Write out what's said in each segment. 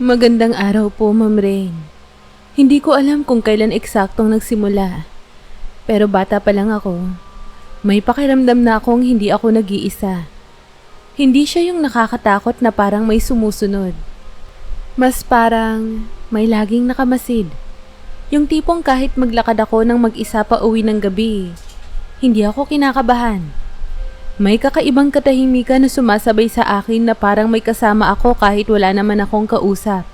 Magandang araw po, Ma'am Rain. Hindi ko alam kung kailan eksaktong nagsimula. Pero bata pa lang ako. May pakiramdam na akong hindi ako nag-iisa. Hindi siya yung nakakatakot na parang may sumusunod. Mas parang may laging nakamasid. Yung tipong kahit maglakad ako ng mag-isa pa uwi ng gabi, hindi ako kinakabahan. May kakaibang katahimikan na sumasabay sa akin na parang may kasama ako kahit wala naman akong kausap.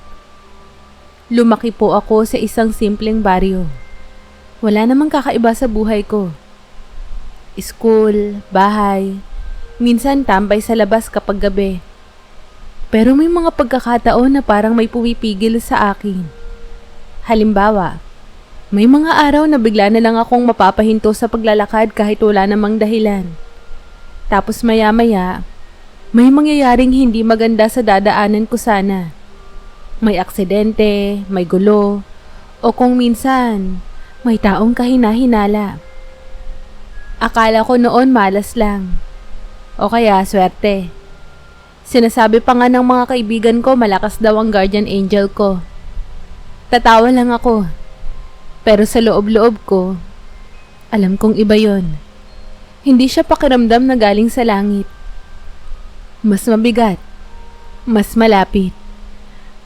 Lumaki po ako sa isang simpleng baryo. Wala namang kakaiba sa buhay ko. School, bahay, minsan tambay sa labas kapag gabi. Pero may mga pagkakataon na parang may pumipigil sa akin. Halimbawa, may mga araw na bigla na lang akong mapapahinto sa paglalakad kahit wala namang dahilan. Tapos maya-maya, may mangyayaring hindi maganda sa dadaanan ko sana. May aksidente, may gulo, o kung minsan, may taong kahina-hinala. Akala ko noon malas lang, o kaya swerte. Sinasabi pa nga ng mga kaibigan ko malakas daw ang guardian angel ko. Tatawa lang ako, pero sa loob-loob ko, alam kong iba yon. Hindi siya pakiramdam na galing sa langit. Mas mabigat, mas malapit.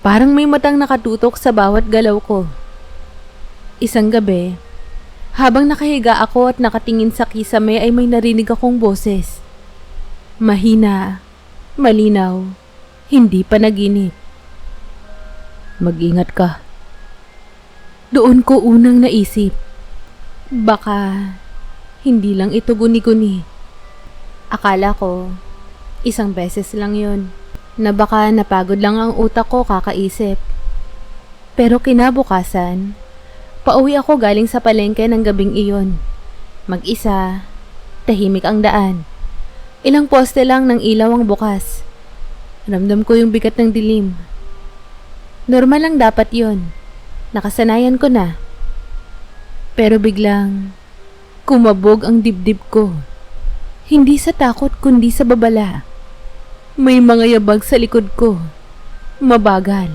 Parang may matang nakatutok sa bawat galaw ko. Isang gabi, habang nakahiga ako at nakatingin sa kisame ay may narinig akong boses. Mahina, malinaw, hindi panaginip. Mag-ingat ka. Doon ko unang naisip. Baka hindi lang ito guni-guni. Akala ko, isang beses lang yun, na baka napagod lang ang utak ko kakaisip. Pero kinabukasan, pauwi ako galing sa palengke ng gabing iyon. Mag-isa, tahimik ang daan. Ilang poste lang ng ilaw ang bukas. Ramdam ko yung bigat ng dilim. Normal lang dapat yon. Nakasanayan ko na. Pero biglang, kumabog ang dibdib ko. Hindi sa takot kundi sa babala. May mga yabag sa likod ko. Mabagal.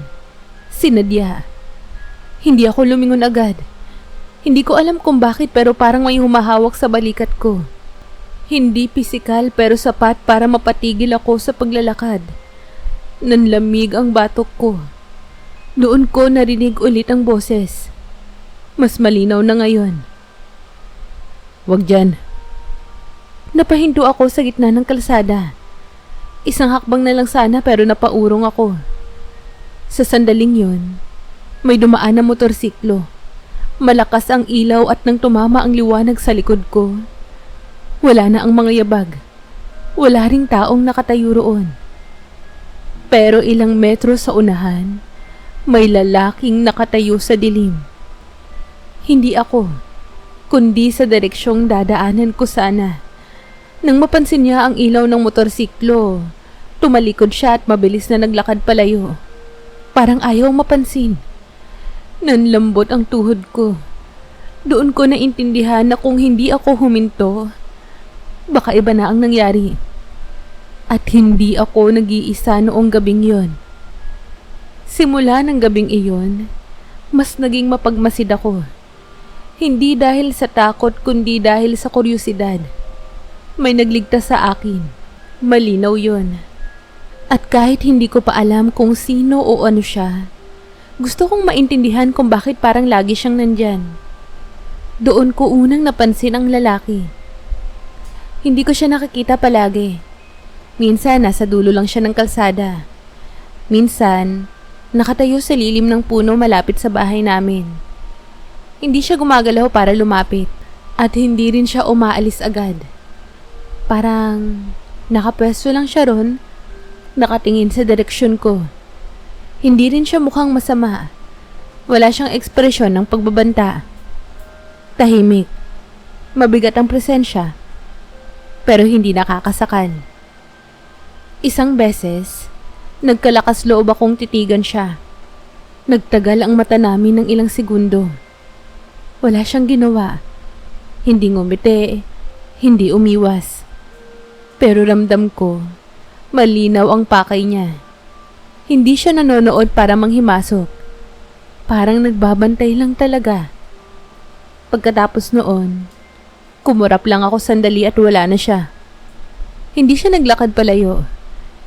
Sinadya. Hindi ako lumingon agad. Hindi ko alam kung bakit pero parang may humahawak sa balikat ko. Hindi pisikal pero sapat para mapatigil ako sa paglalakad. Nanlamig ang batok ko. Doon ko narinig ulit ang boses. Mas malinaw na ngayon. Wag dyan. Napahinto ako sa gitna ng kalsada. Isang hakbang na lang sana pero napaurong ako. Sa sandaling yun, may dumaan na motorsiklo. Malakas ang ilaw at nang tumama ang liwanag sa likod ko, wala na ang mga yabag. Wala ring taong nakatayo roon. Pero ilang metro sa unahan, may lalaking nakatayo sa dilim. Hindi ako, kundi sa direksyong dadaanan ko sana. Nang mapansin niya ang ilaw ng motorsiklo, tumalikod siya at mabilis na naglakad palayo. Parang ayaw mapansin. Nanlambot ang tuhod ko. Doon ko naintindihan na kung hindi ako huminto, baka iba na ang nangyari. At hindi ako nag-iisa noong gabing yon. Simula ng gabing iyon, mas naging mapagmasid ako. Hindi dahil sa takot kundi dahil sa kuryosidad. May nagligtas sa akin. Malinaw yon. At kahit hindi ko pa alam kung sino o ano siya, gusto kong maintindihan kung bakit parang lagi siyang nandyan. Doon ko unang napansin ang lalaki. Hindi ko siya nakikita palagi. Minsan nasa dulo lang siya ng kalsada. Minsan, nakatayo sa lilim ng puno malapit sa bahay namin. Hindi siya gumagalaw para lumapit at hindi rin siya umaalis agad. Parang nakapwesto lang siya ron, nakatingin sa direksyon ko. Hindi rin siya mukhang masama. Wala siyang ekspresyon ng pagbabanta. Tahimik. Mabigat ang presensya. Pero hindi nakakasakal. Isang beses, nagkalakas loob akong titigan siya. Nagtagal ang mata namin ng ilang segundo. Wala siyang ginawa. Hindi ngumiti, hindi umiwas. Pero ramdam ko, malinaw ang pakay niya. Hindi siya nanonood para manghimasok. Parang nagbabantay lang talaga. Pagkatapos noon, kumurap lang ako sandali at wala na siya. Hindi siya naglakad palayo.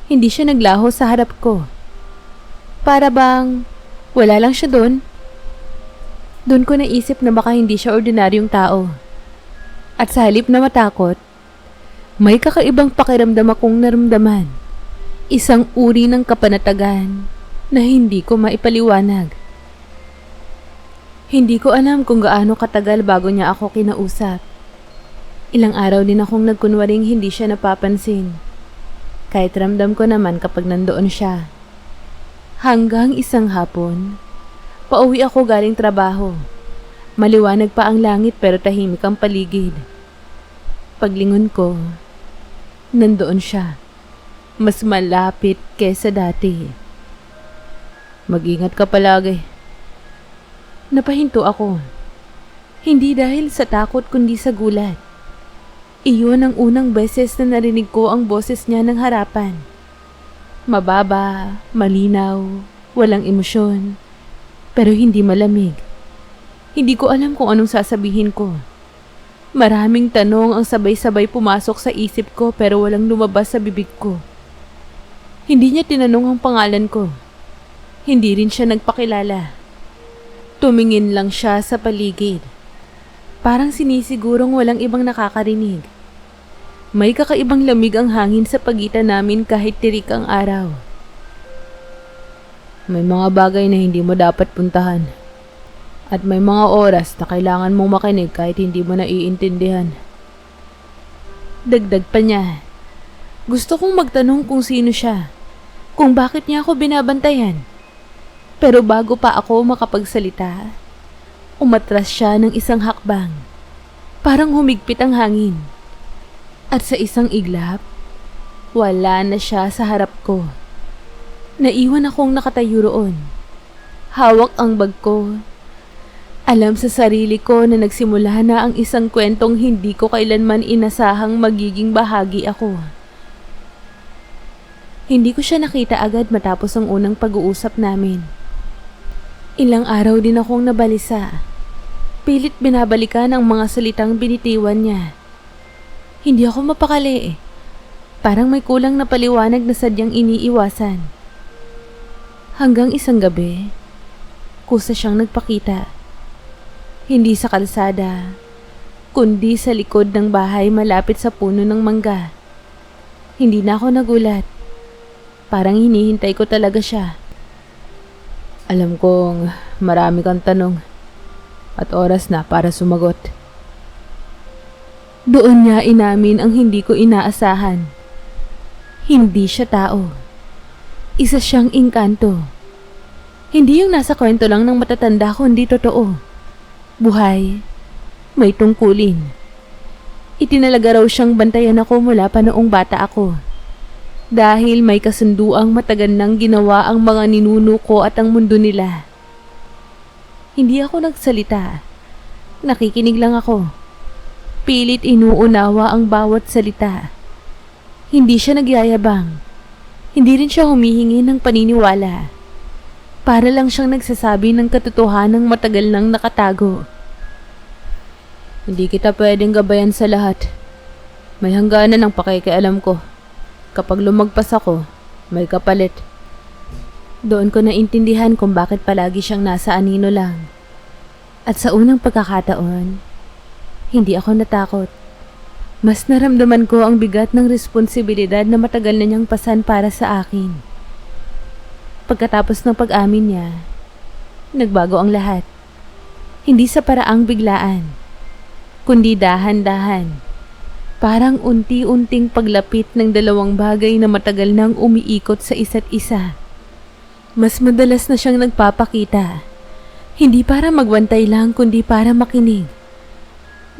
Hindi siya naglaho sa harap ko. Para bang wala lang siya doon. Doon ko naisip na baka hindi siya ordinaryong tao. At sa halip na matakot, may kakaibang pakiramdam akong naramdaman. Isang uri ng kapanatagan na hindi ko maipaliwanag. Hindi ko alam kung gaano katagal bago niya ako kinausap. Ilang araw din akong nagkunwaring hindi siya napapansin. Kahit ramdam ko naman kapag nandoon siya. Hanggang isang hapon, pauwi ako galing trabaho. Maliwanag pa ang langit pero tahimik ang paligid. Paglingon ko, nandoon siya. Mas malapit kesa dati. Mag-ingat ka palagi. Napahinto ako. Hindi dahil sa takot kundi sa gulat. Iyon ang unang beses na narinig ko ang boses niya ng harapan. Mababa, malinaw, walang emosyon, pero hindi malamig. Hindi ko alam kung anong sasabihin ko. Maraming tanong ang sabay-sabay pumasok sa isip ko pero walang lumabas sa bibig ko. Hindi niya tinanong ang pangalan ko. Hindi rin siya nagpakilala. Tumingin lang siya sa paligid. Parang sinisigurong walang ibang nakakarinig. May kakaibang lamig ang hangin sa pagitan namin kahit tirik ang araw. May mga bagay na hindi mo dapat puntahan. At may mga oras na kailangan mong makinig kahit hindi mo naiintindihan. Dagdag pa niya. Gusto kong magtanong kung sino siya. Kung bakit niya ako binabantayan. Pero bago pa ako makapagsalita, umatras siya ng isang hakbang. Parang humigpit ang hangin. At sa isang iglap, wala na siya sa harap ko. Naiwan akong nakatayo roon. Hawak ang bag ko. Alam sa sarili ko na nagsimula na ang isang kwentong hindi ko kailanman inasahang magiging bahagi ako. Hindi ko siya nakita agad matapos ang unang pag-uusap namin. Ilang araw din akong nabalisa. Pilit binabalikan ang mga salitang binitiwan niya. Hindi ako mapakali. Parang may kulang na paliwanag na sadyang iniiwasan. Hanggang isang gabi, kusa siyang nagpakita. Hindi sa kalsada, kundi sa likod ng bahay malapit sa puno ng mangga. Hindi na ako nagulat. Parang hinihintay ko talaga siya. Alam kong marami kang tanong at oras na para sumagot. Doon niya inamin ang hindi ko inaasahan. Hindi siya tao. Isa siyang engkanto. Hindi yung nasa kwento lang ng matatanda kundi totoo. Buhay, may tungkulin. Itinalaga raw siyang bantayan ako mula pa noong bata ako. Dahil may kasunduang matagal nang ginawa ang mga ninuno ko at ang mundo nila. Hindi ako nagsalita. Nakikinig lang ako. Pilit inuunawa ang bawat salita. Hindi siya nagyayabang. Hindi rin siya humihingi ng paniniwala. Para lang siyang nagsasabi ng katotohanang matagal nang nakatago. Hindi kita pwedeng gabayan sa lahat. May hangganan ang pakikialam ko. Kapag lumagpas ako, may kapalit. Doon ko naintindihan kung bakit palagi siyang nasa anino lang. At sa unang pagkakataon, hindi ako natakot. Mas naramdaman ko ang bigat ng responsibilidad na matagal na niyang pasan para sa akin. Pagkatapos ng pag-amin niya, nagbago ang lahat. Hindi sa paraang biglaan, kundi dahan-dahan. Parang unti-unting paglapit ng dalawang bagay na matagal nang umiikot sa isa't isa. Mas madalas na siyang nagpapakita. Hindi para magwantay lang kundi para makinig.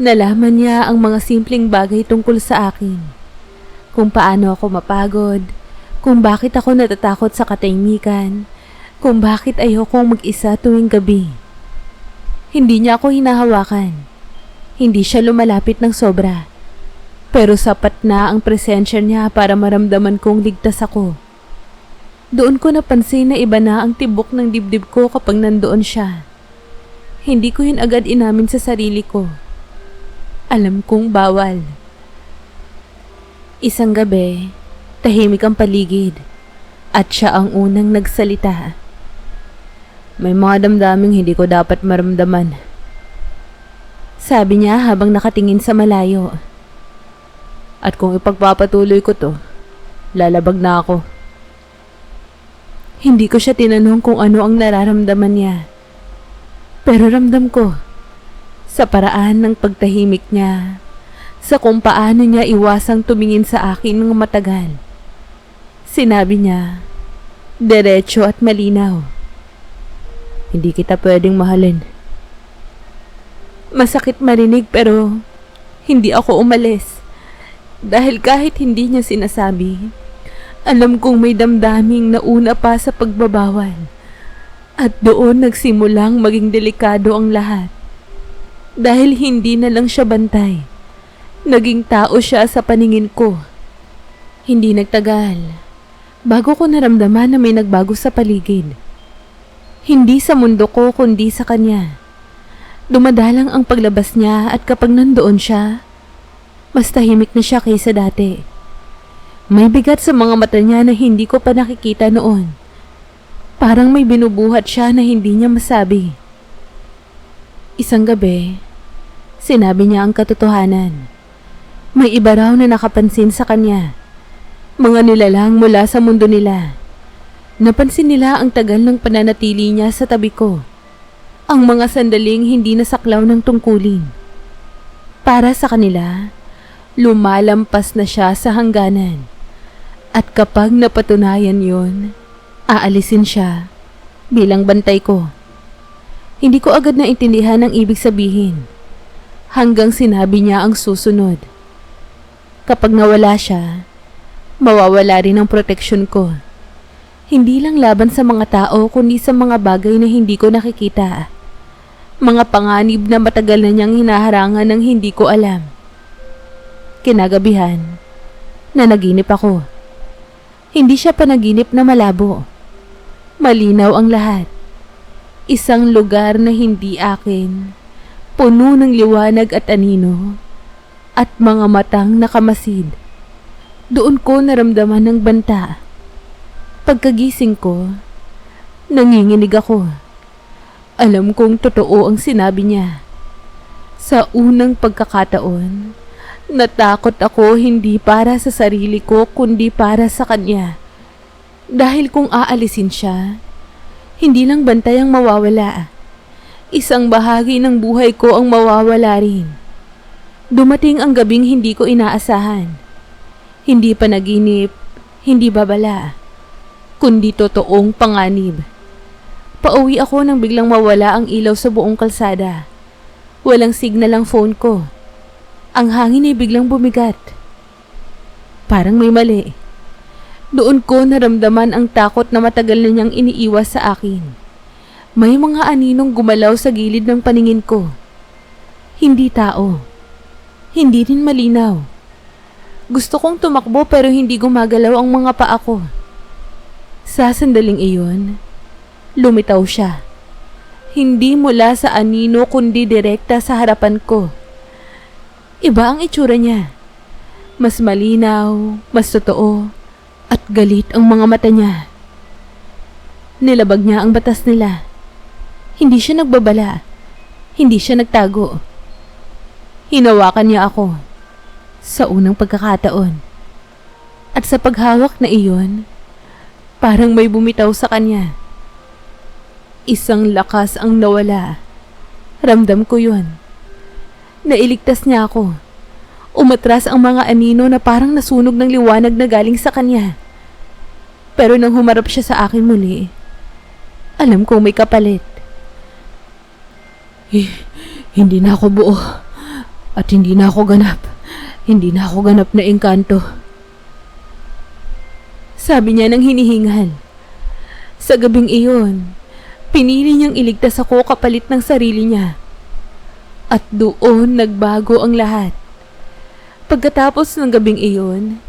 Nalaman niya ang mga simpleng bagay tungkol sa akin. Kung paano ako mapagod, kung bakit ako natatakot sa katahimikan, kung bakit ayokong mag-isa tuwing gabi. Hindi niya ako hinahawakan. Hindi siya lumalapit ng sobra. Pero sapat na ang presensya niya para maramdaman kong ligtas ako. Doon ko napansin na iba na ang tibok ng dibdib ko kapag nandoon siya. Hindi ko yun agad inamin sa sarili ko. Alam kong bawal. Isang gabi, tahimik ang paligid at siya ang unang nagsalita. May mga damdaming hindi ko dapat maramdaman. Sabi niya habang nakatingin sa malayo. At kung ipagpapatuloy ko to, lalabag na ako. Hindi ko siya tinanong kung ano ang nararamdaman niya. Pero ramdam ko, sa paraan ng pagtahimik niya, sa kung paano niya iwasang tumingin sa akin ng matagal. Sinabi niya, diretso at malinaw. Hindi kita pwedeng mahalin. Masakit marinig pero hindi ako umalis. Dahil kahit hindi niya sinasabi, alam kong may damdaming nauna pa sa pagbabawal. At doon nagsimulang maging delikado ang lahat. Dahil hindi na lang siya bantay. Naging tao siya sa paningin ko. Hindi nagtagal. Bago ko naramdaman na may nagbago sa paligid. Hindi sa mundo ko kundi sa kanya. Dumadalang ang paglabas niya at kapag nandoon siya, mas tahimik na siya kaysa dati. May bigat sa mga mata niya na hindi ko pa nakikita noon. Parang may binubuhat siya na hindi niya masabi. Isang gabi, sinabi niya ang katotohanan. May iba raw na nakapansin sa kanya. Mga nilalang mula sa mundo nila. Napansin nila ang tagal ng pananatili niya sa tabi ko. Ang mga sandaling hindi nasaklaw ng tungkulin. Para sa kanila, lumalampas na siya sa hangganan. At kapag napatunayan yon, aalisin siya bilang bantay ko. Hindi ko agad naintindihan ang ibig sabihin. Hanggang sinabi niya ang susunod. Kapag nawala siya, mawawala rin ang proteksyon ko. Hindi lang laban sa mga tao kundi sa mga bagay na hindi ko nakikita. Mga panganib na matagal na niyang hinaharangan ng hindi ko alam. Kinagabihan, nanaginip ako. Hindi siya panaginip na malabo. Malinaw ang lahat. Isang lugar na hindi akin, puno ng liwanag at anino, at mga matang nakamasid. Doon ko naramdaman ng banta. Pagkagising ko, nanginginig ako. Alam kong totoo ang sinabi niya. Sa unang pagkakataon, natakot ako hindi para sa sarili ko kundi para sa kanya. Dahil kung aalisin siya, hindi lang bantay ang mawawala. Isang bahagi ng buhay ko ang mawawala rin. Dumating ang gabing hindi ko inaasahan. Hindi panaginip, hindi babala, kundi totoong panganib. Pauwi ako nang biglang mawala ang ilaw sa buong kalsada. Walang signal ang phone ko. Ang hangin ay biglang bumigat. Parang may mali. Doon ko naramdaman ang takot na matagal na niyang iniiwas sa akin. May mga aninong gumalaw sa gilid ng paningin ko. Hindi tao. Hindi rin malinaw. Gusto kong tumakbo pero hindi gumagalaw ang mga paa ko. Sa sandaling iyon, lumitaw siya. Hindi mula sa anino kundi direkta sa harapan ko. Iba ang itsura niya. Mas malinaw, mas totoo, at galit ang mga mata niya. Nilabag niya ang batas nila. Hindi siya nagbabala. Hindi siya nagtago. Hinawakan niya ako sa unang pagkakataon. At sa paghawak na iyon, parang may bumitaw sa kanya. Isang lakas ang nawala. Ramdam ko yun. Nailigtas niya ako. Umatras ang mga anino na parang nasunog ng liwanag na galing sa kanya. Pero nang humarap siya sa akin muli, alam kong may kapalit. Hindi na ako buo. At hindi na ako ganap. Hindi na ako ganap na engkanto. Sabi niya nang hinihingal. Sa gabing iyon, pinili niyang iligtas ako kapalit ng sarili niya. At doon nagbago ang lahat. Pagkatapos ng gabing iyon,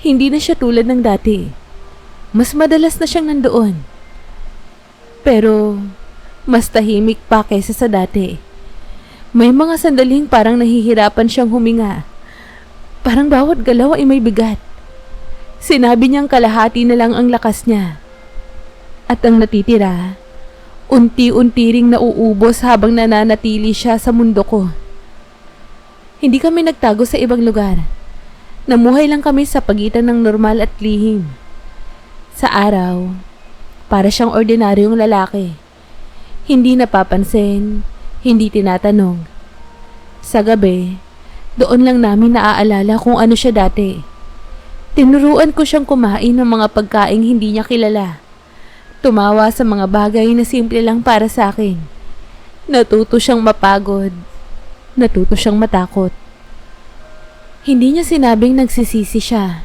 hindi na siya tulad ng dati. Mas madalas na siyang nandoon. Pero mas tahimik pa kaysa sa dati. May mga sandaling parang nahihirapan siyang huminga. Parang bawat galaw ay may bigat. Sinabi niyang kalahati na lang ang lakas niya. At ang natitira, unti-unti ring nauubos habang nananatili siya sa mundo ko. Hindi kami nagtago sa ibang lugar. Namuhay lang kami sa pagitan ng normal at lihim. Sa araw, para siyang ordinaryong lalaki. Hindi napapansin, hindi tinatanong. Sa gabi, doon lang namin naaalala kung ano siya dati. Tinuruan ko siyang kumain ng mga pagkaing hindi niya kilala. Tumawa sa mga bagay na simple lang para sa akin. Natuto siyang mapagod. Natuto siyang matakot. Hindi niya sinabing nagsisisi siya.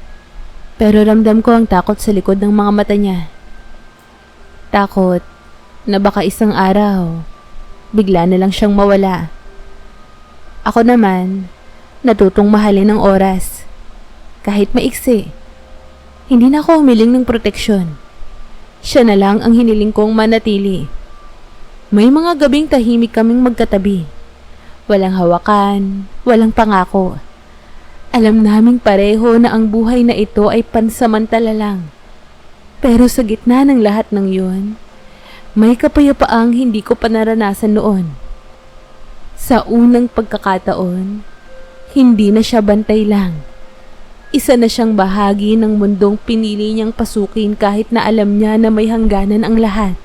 Pero ramdam ko ang takot sa likod ng mga mata niya. Takot na baka isang araw, bigla na lang siyang mawala. Ako naman, natutong mahalin ng oras. Kahit maiksi. Hindi na ako humiling ng proteksyon. Siya na lang ang hiniling kong manatili. May mga gabing tahimik kaming magkatabi. Walang hawakan, walang pangako. Alam naming pareho na ang buhay na ito ay pansamantala lang. Pero sa gitna ng lahat ng yun, may kapayapaang hindi ko pa naranasan noon. Sa unang pagkakataon, hindi na siya bantay lang. Isa na siyang bahagi ng mundong pinili niyang pasukin kahit na alam niya na may hangganan ang lahat.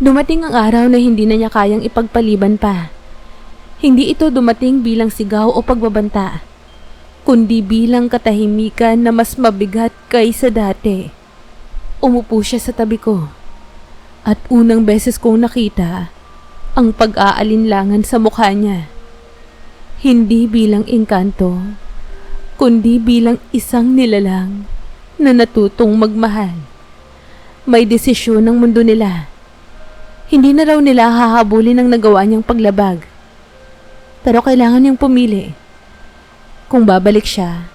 Dumating ang araw na hindi na niya kayang ipagpaliban pa. Hindi ito dumating bilang sigaw o pagbabanta, kundi bilang katahimikan na mas mabigat kaysa dati. Umupo siya sa tabi ko, at unang beses kong nakita ang pag-aalinlangan sa mukha niya. Hindi bilang engkanto, kundi bilang isang nilalang na natutong magmahal. May desisyon ng mundo nila. Hindi na raw nila hahabulin ang nagawa niyang paglabag. Pero kailangan niyang pumili. Kung babalik siya,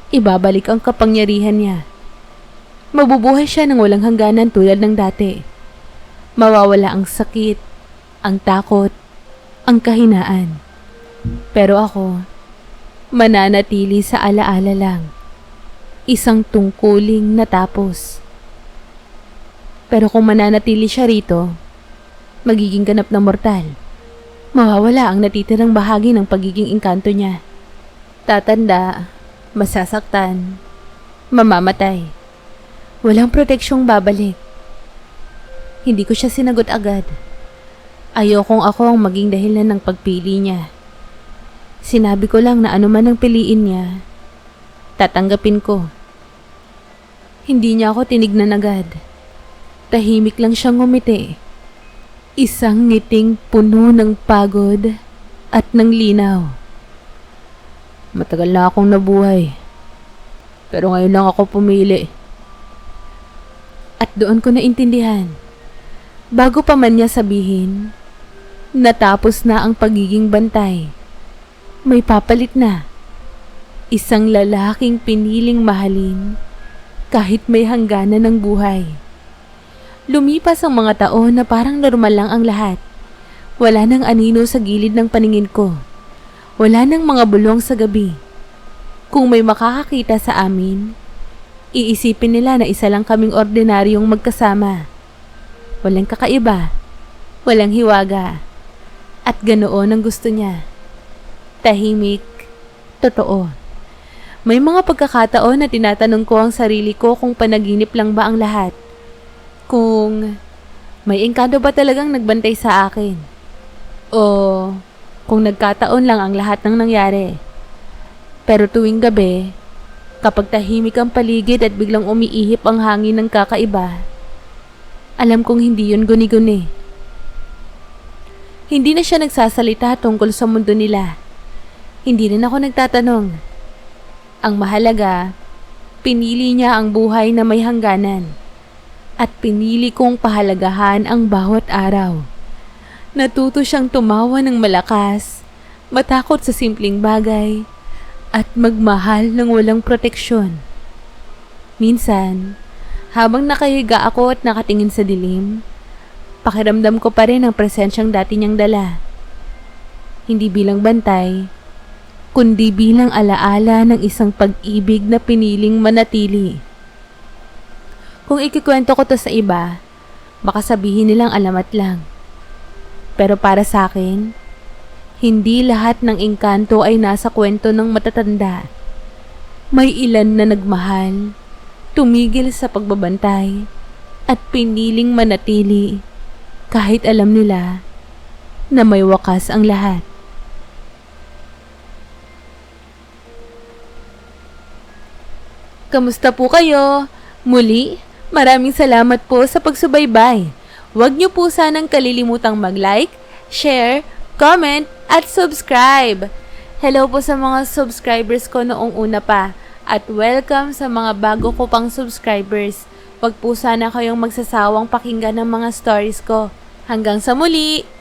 ibabalik ang kapangyarihan niya. Mabubuhay siya ng walang hangganan tulad ng dati. Mawawala ang sakit, ang takot, ang kahinaan. Pero ako, mananatili sa alaala lang. Isang tungkuling natapos. Pero kung mananatili siya rito, magiging ganap na mortal. Mawawala ang natitirang bahagi ng pagiging engkanto niya. Tatanda, masasaktan, mamamatay. Walang proteksyong babalik. Hindi ko siya sinagot agad. Ayokong ako ang maging dahilan ng pagpili niya. Sinabi ko lang na anuman ang piliin niya, tatanggapin ko. Hindi niya ako tinignan agad. Tahimik lang siyang ngumiti. Isang ngiting puno ng pagod at ng linaw. Matagal na akong nabuhay. Pero ngayon lang ako pumili. At doon ko naintindihan. Bago pa man niya sabihin, natapos na ang pagiging bantay. May papalit na. Isang lalaking piniling mahalin kahit may hangganan ng buhay. Lumipas ang mga taon na parang normal lang ang lahat. Wala nang anino sa gilid ng paningin ko. Wala nang mga bulong sa gabi. Kung may makakakita sa amin, iisipin nila na isa lang kaming ordinaryong magkasama. Walang kakaiba, walang hiwaga, at ganoon ang gusto niya. Tahimik, totoo. May mga pagkakataon na tinatanong ko ang sarili ko kung panaginip lang ba ang lahat. Kung may engkanto ba talagang nagbantay sa akin? O kung nagkataon lang ang lahat ng nangyari? Pero tuwing gabi, kapag tahimik ang paligid at biglang umiihip ang hangin ng kakaiba, alam kong hindi yun guni-guni. Hindi na siya nagsasalita tungkol sa mundo nila. Hindi rin ako nagtatanong. Ang mahalaga, pinili niya ang buhay na may hangganan. At pinili kong pahalagahan ang bawat araw. Natuto siyang tumawa ng malakas, matakot sa simpleng bagay, at magmahal ng walang proteksyon. Minsan, habang nakahiga ako at nakatingin sa dilim, pakiramdam ko pa rin ang presensyang dati niyang dala. Hindi bilang bantay, kundi bilang alaala ng isang pag-ibig na piniling manatili. Kung ikikwento ko to sa iba, baka sabihin nilang alamat lang. Pero para sa akin, hindi lahat ng engkanto ay nasa kwento ng matatanda. May ilan na nagmahal, tumigil sa pagbabantay, at piniling manatili kahit alam nila na may wakas ang lahat. Kamusta po kayo? Muli, maraming salamat po sa pagsubaybay. Huwag niyo po sanang kalilimutang mag-like, share, comment, at subscribe. Hello po sa mga subscribers ko noong una pa at welcome sa mga bago ko pang subscribers. Huwag po sana kayong magsasawang pakinggan ng mga stories ko. Hanggang sa muli!